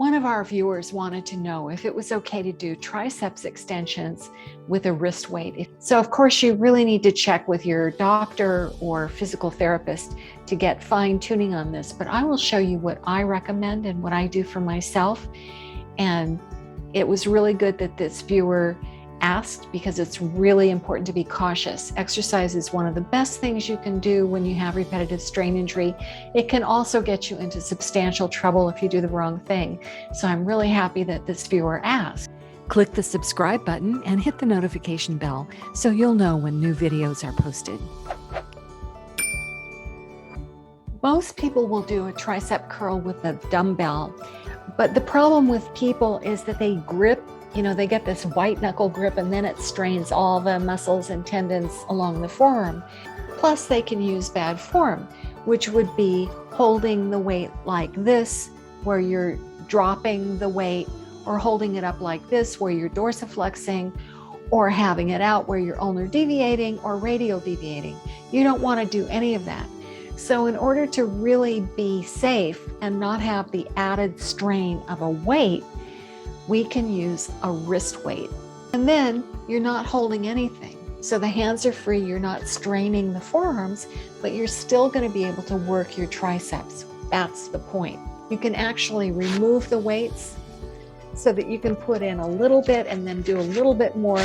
One of our viewers wanted to know if it was okay to do triceps extensions with a wrist weight. So of course you really need to check with your doctor or physical therapist to get fine tuning on this, but I will show you what I recommend and what I do for myself. And it was really good that this viewer asked, because it's really important to be cautious. Exercise is one of the best things you can do when you have repetitive strain injury. It can also get you into substantial trouble if you do the wrong thing. So I'm really happy that this viewer asked. Click the subscribe button and hit the notification bell so you'll know when new videos are posted. Most people will do a tricep curl with a dumbbell, but the problem with people is that they grip, they get this white knuckle grip, and then it strains all the muscles and tendons along the forearm. Plus they can use bad form, which would be holding the weight like this, where you're dropping the weight, or holding it up like this, where you're dorsiflexing, or having it out where you're ulnar deviating or radial deviating. You don't want to do any of that. So in order to really be safe and not have the added strain of a weight, we can use a wrist weight. And then you're not holding anything. So the hands are free, you're not straining the forearms, but you're still going to be able to work your triceps. That's the point. You can actually remove the weights so that you can put in a little bit and then do a little bit more.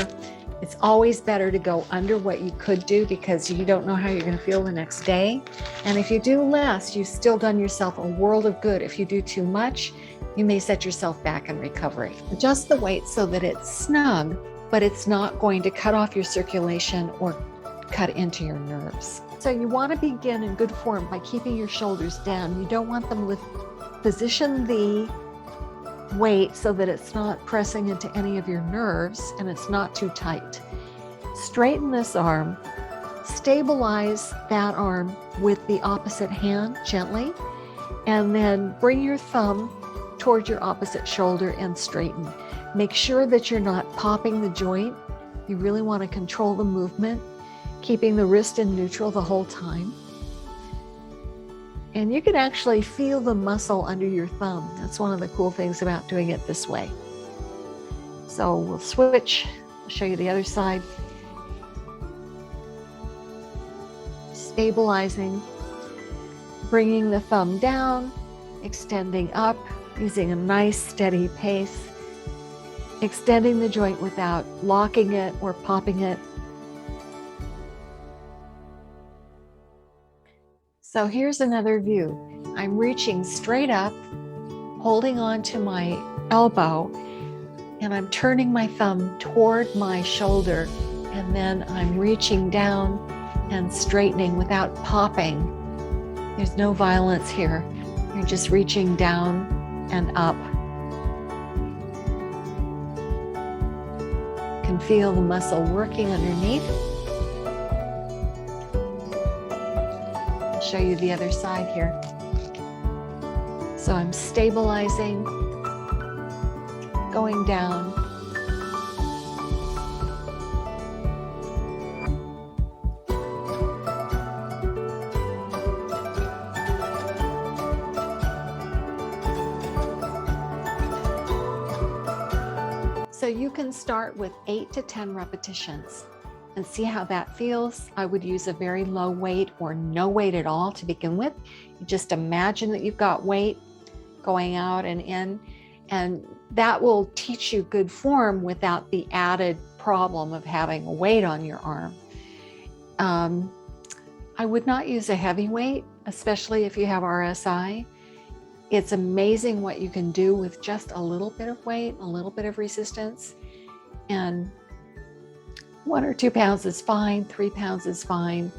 It's always better to go under what you could do, because you don't know how you're going to feel the next day. And if you do less, you've still done yourself a world of good. If you do too much, you may set yourself back in recovery. Adjust the weight so that it's snug, but it's not going to cut off your circulation or cut into your nerves. So you want to begin in good form by keeping your shoulders down. You don't want them lifted. Position the weight so that it's not pressing into any of your nerves and it's not too tight. Straighten this arm, stabilize that arm with the opposite hand gently, and then bring your thumb toward your opposite shoulder and straighten. Make sure that you're not popping the joint. You really want to control the movement, keeping the wrist in neutral the whole time. And you can actually feel the muscle under your thumb. That's one of the cool things about doing it this way. So we'll switch. I'll show you the other side. Stabilizing, bringing the thumb down, extending up, using a nice steady pace, extending the joint without locking it or popping it. So here's another view. I'm reaching straight up, holding on to my elbow, and I'm turning my thumb toward my shoulder, and then I'm reaching down and straightening without popping. There's no violence here. You're just reaching down and up. You can feel the muscle working underneath. I'll show you the other side here. So I'm stabilizing, going down. So you can start with 8 to 10 repetitions and see how that feels. I would use a very low weight or no weight at all to begin with. You just imagine that you've got weight going out and in, and that will teach you good form without the added problem of having a weight on your arm. I would not use a heavy weight, especially if you have RSI. It's amazing what you can do with just a little bit of weight, a little bit of resistance. And 1 or 2 pounds is fine, 3 pounds is fine.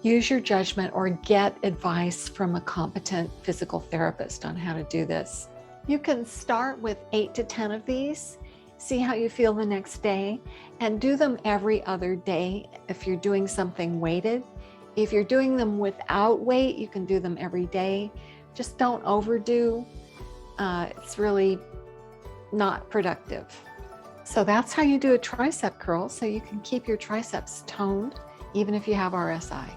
Use your judgment or get advice from a competent physical therapist on how to do this. You can start with 8 to 10 of these, see how you feel the next day, and do them every other day if you're doing something weighted. If you're doing them without weight, you can do them every day. Just don't overdo. It's really not productive. So that's how you do a tricep curl, so you can keep your triceps toned even if you have RSI.